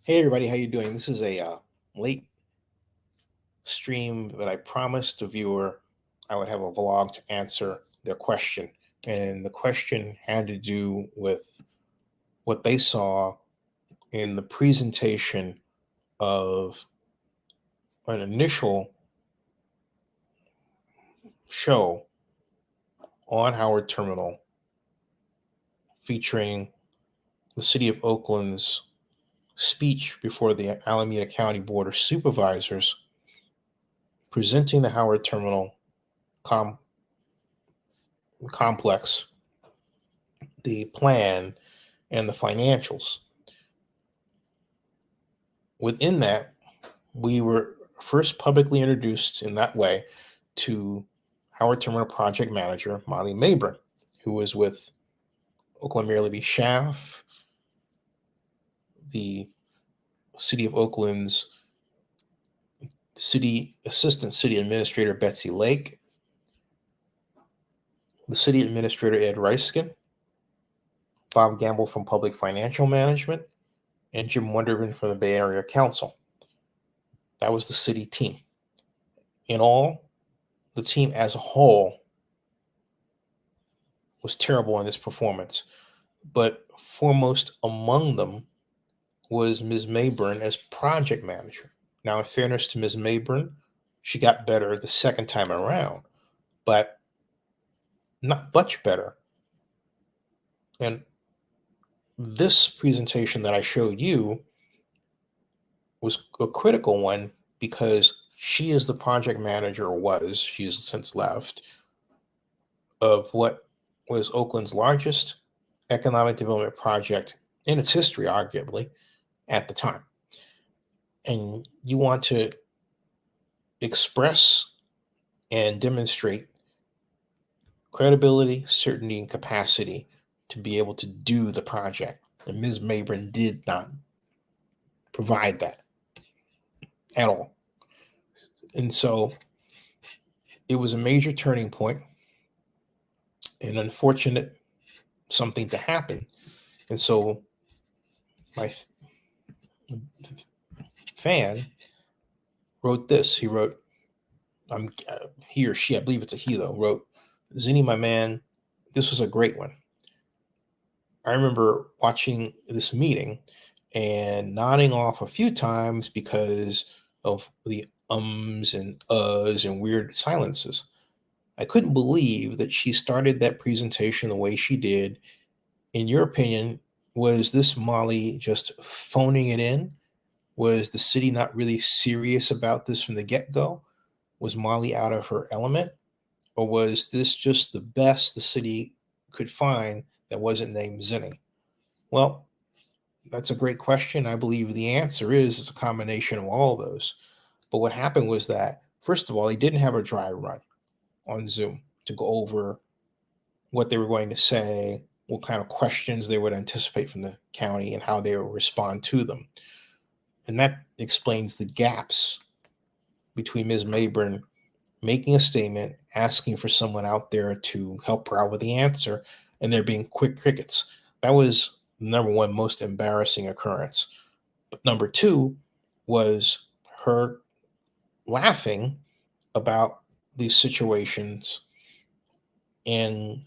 Hey everybody, how you doing? This is a late stream, but I promised the viewer I would have a vlog to answer their question. And the question had to do with what they saw in the presentation of an initial show on Howard Terminal featuring the city of Oakland's speech before the Alameda County Board of Supervisors presenting the Howard Terminal complex, the plan, and the financials. Within that, we were first publicly introduced in that way to Howard Terminal project manager Molly Maybrun, who was with Oakland Mayor Libby Schaff, the City of Oakland's Assistant City Administrator Betsy Lake, the City Administrator Ed Reiskin, Bob Gamble from Public Financial Management, and Jim Wonderman from the Bay Area Council. That was the city team. In all, the team as a whole was terrible in this performance, but foremost among them was Ms. Maybrun as project manager. Now, in fairness to Ms. Maybrun, she got better the second time around, but not much better. And this presentation that I showed you was a critical one because she is the project manager, or she's since left, of what was Oakland's largest economic development project in its history, arguably, at the time. And you want to express and demonstrate credibility, certainty, and capacity to be able to do the project. And Ms. Maybrun did not provide that at all. And so it was a major turning point, an unfortunate something to happen. And so my fan wrote this. He wrote, he or she, I believe it's a he though, wrote, Zennie, my man, this was a great one. I remember watching this meeting and nodding off a few times because of the ums and uhs and weird silences. I couldn't believe that she started that presentation the way she did. In your opinion, was this Molly just phoning it in? Was the city not really serious about this from the get-go? Was Molly out of her element? Or was this just the best the city could find that wasn't named Zennie? Well, that's a great question. I believe the answer is it's a combination of all of those. But what happened was that, first of all, they didn't have a dry run on Zoom to go over what they were going to say, what kind of questions they would anticipate from the county, and how they would respond to them. And that explains the gaps between Ms. Maybrun making a statement, asking for someone out there to help her out with the answer, and there being quick crickets. That was number one most embarrassing occurrence. But number two was her laughing about these situations and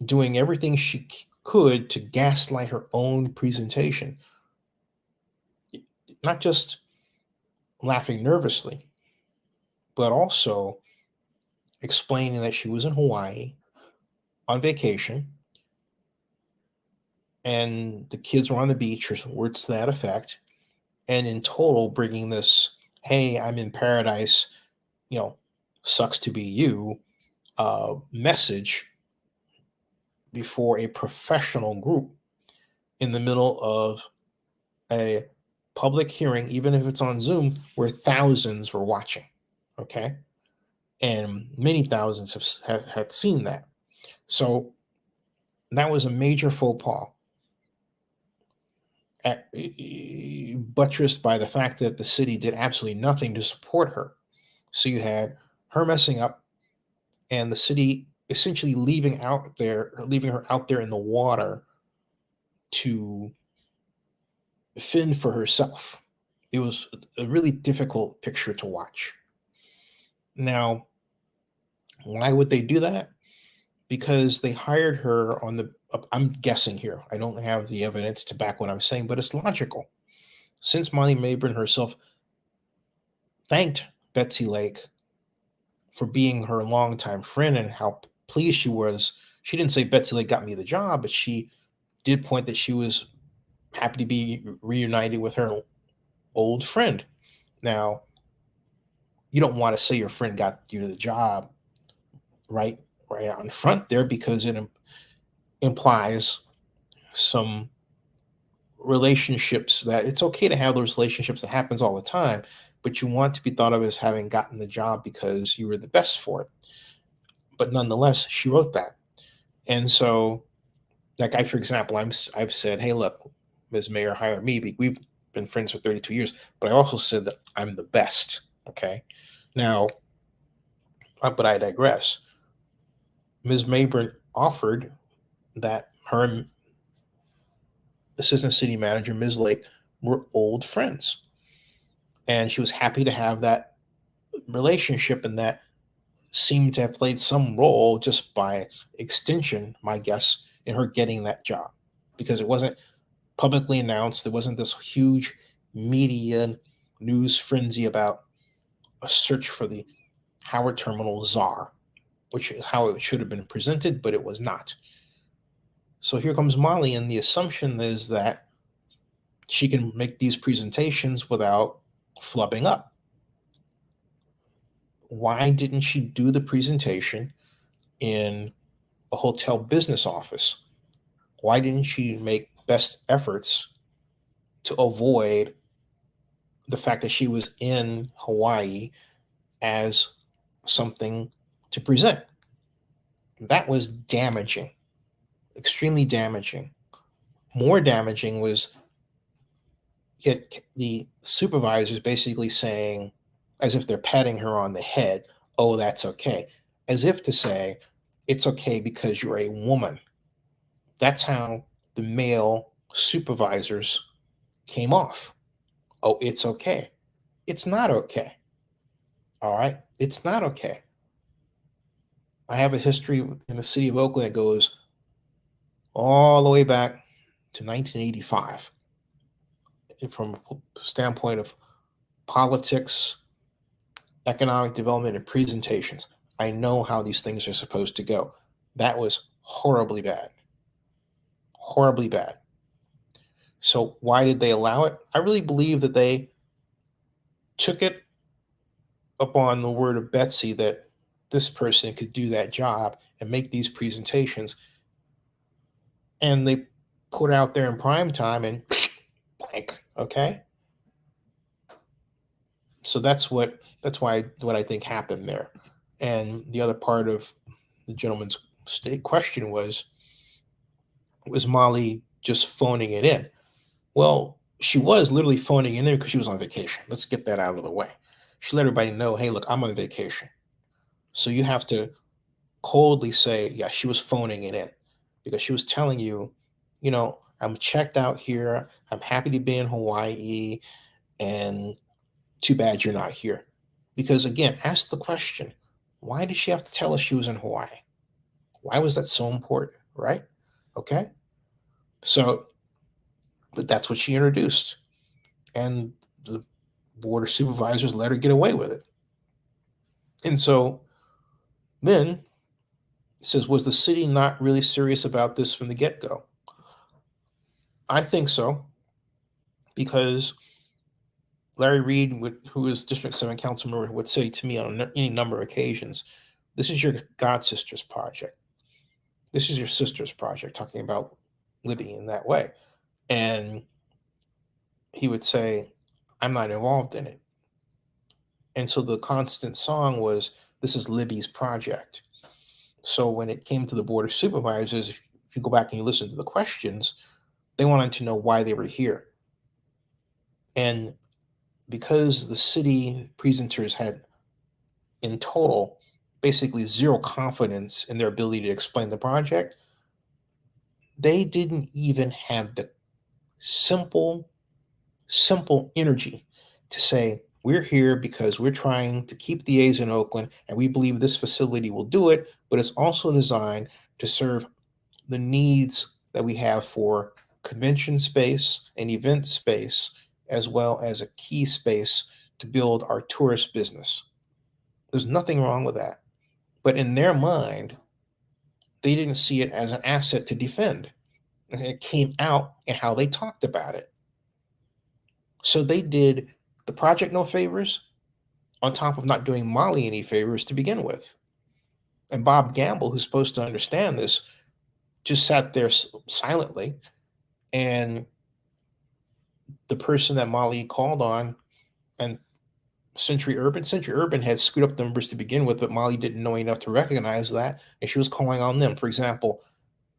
doing everything she could to gaslight her own presentation. Not just laughing nervously, but also explaining that she was in Hawaii on vacation and the kids were on the beach, or words to that effect, and in total bringing this, hey, I'm in paradise, sucks to be you, message before a professional group in the middle of a public hearing, even if it's on Zoom, where thousands were watching, okay? And many thousands had seen that. So that was a major faux pas, buttressed by the fact that the city did absolutely nothing to support her. So you had her messing up and the city essentially leaving her out there in the water to fend for herself. It was a really difficult picture to watch. Now, why would they do that? Because they hired her on the, I'm guessing here, I don't have the evidence to back what I'm saying, but it's logical. Since Molly Maybrun herself thanked Betsy Lake for being her longtime friend and how pleased she was, she didn't say Betsy Lake got me the job, but she did point that she was happy to be reunited with her old friend. Now, you don't want to say your friend got you the job right out in front there, because it implies some relationships that it's okay to have those relationships that happens all the time, but you want to be thought of as having gotten the job because you were the best for it. But nonetheless, she wrote that. And so that guy, for example, I've said, hey, look, Ms. Mayor, hire me. We've been friends for 32 years, but I also said that I'm the best. Okay. Now, but I digress. Ms. Maybrun offered that her and assistant city manager, Ms. Lake, were old friends. And she was happy to have that relationship, and that seemed to have played some role, just by extension, my guess, in her getting that job, because it wasn't publicly announced. There wasn't this huge media news frenzy about a search for the Howard Terminal czar, which is how it should have been presented, but it was not. So here comes Molly, and the assumption is that she can make these presentations without flubbing up. Why didn't she do the presentation in a hotel business office? Why didn't she make best efforts to avoid the fact that she was in Hawaii as something to present? That was damaging, extremely damaging. More damaging was the supervisors basically saying, as if they're patting her on the head, oh, that's okay. As if to say, it's okay because you're a woman. That's how the male supervisors came off. Oh, it's okay. It's not okay. All right? It's not okay. I have a history in the city of Oakland that goes all the way back to 1985. From a standpoint of politics, economic development, and presentations, I know how these things are supposed to go. That was horribly bad. Horribly bad. So why did they allow it? I really believe that they took it upon the word of Betsy that this person could do that job and make these presentations, and they put out there in prime time and blank. Okay, so that's why what I think happened there. And the other part of the gentleman's state question was Molly just phoning it in? Well, she was literally phoning it in because she was on vacation. Let's get that out of the way. She let everybody know, hey, look, I'm on vacation. So you have to coldly say, yeah, she was phoning it in, because she was telling you, I'm checked out here. I'm happy to be in Hawaii, and too bad you're not here. Because again, ask the question, why did she have to tell us she was in Hawaii? Why was that so important, right? Okay. So, but that's what she introduced. And the board of supervisors let her get away with it. And so then it says, was the city not really serious about this from the get-go? I think so, because Larry Reed, who is District 7 council member, would say to me on any number of occasions, this is your god sister's project. This is your sister's project, talking about Libby in that way. And he would say, I'm not involved in it. And so the constant song was, this is Libby's project. So when it came to the board of supervisors, if you go back and you listen to the questions, they wanted to know why they were here. And because the city presenters had, in total, basically zero confidence in their ability to explain the project, they didn't even have the simple simple energy to say, we're here because we're trying to keep the A's in Oakland, and we believe this facility will do it, but it's also designed to serve the needs that we have for convention space and event space, as well as a key space to build our tourist business. There's nothing wrong with that. But in their mind, they didn't see it as an asset to defend. And it came out in how they talked about it. So they did the project no favors on top of not doing Molly any favors to begin with. And Bob Gamble, who's supposed to understand this, just sat there silently. And the person that Molly called on, and Century Urban had screwed up the numbers to begin with, but Molly didn't know enough to recognize that, and she was calling on them. For example,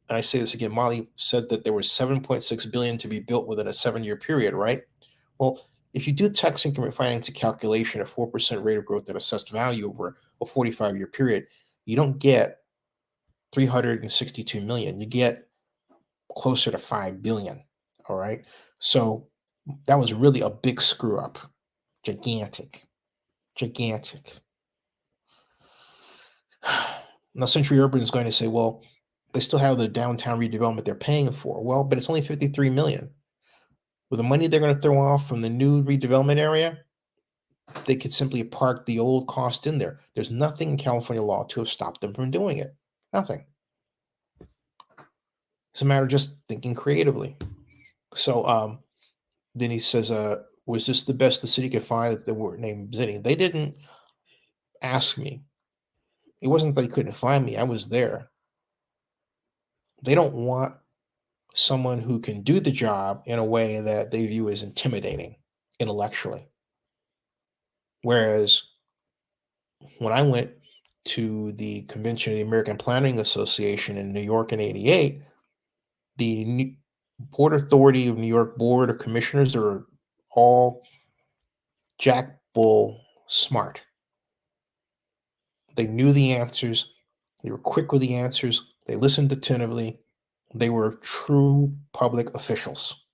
and I say this again, Molly said that there was $7.6 billion to be built within a 7-year period, right? Well, if you do tax increment financing calculation at 4% rate of growth at assessed value over a 45-year period, you don't get 362 million. You get closer to 5 billion. All right. So that was really a big screw up. Gigantic. Now, Century Urban is going to say, well, they still have the downtown redevelopment they're paying for. Well, but it's only 53 million. With the money they're going to throw off from the new redevelopment area, they could simply park the old cost in there. There's nothing in California law to have stopped them from doing it. Nothing. It's a matter of just thinking creatively. So then he says, was this the best the city could find that they were named Zennie? They didn't ask me. It wasn't that they couldn't find me. I was there. They don't want someone who can do the job in a way that they view as intimidating intellectually. Whereas when I went to the convention of the American Planning Association in New York in '88, the Port Authority of New York Board of Commissioners are all Jack Bull smart. They knew the answers. They were quick with the answers. They listened attentively. They were true public officials.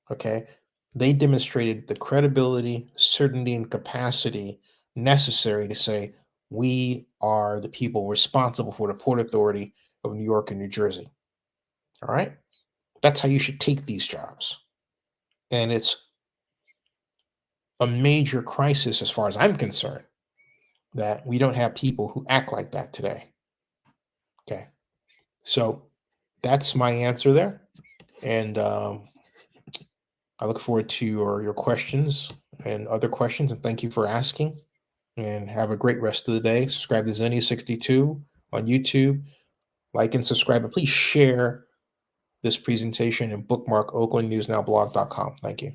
Okay. They demonstrated the credibility, certainty, and capacity necessary to say, we are the people responsible for the Port Authority of New York and New Jersey. All right. That's how you should take these jobs. And it's a major crisis, as far as I'm concerned, that we don't have people who act like that today. Okay. So that's my answer there. And I look forward to your questions and other questions. And thank you for asking. And have a great rest of the day. Subscribe to Zennie62 on YouTube. Like and subscribe. And please share this presentation and bookmark oaklandnewsnowblog.com. Thank you.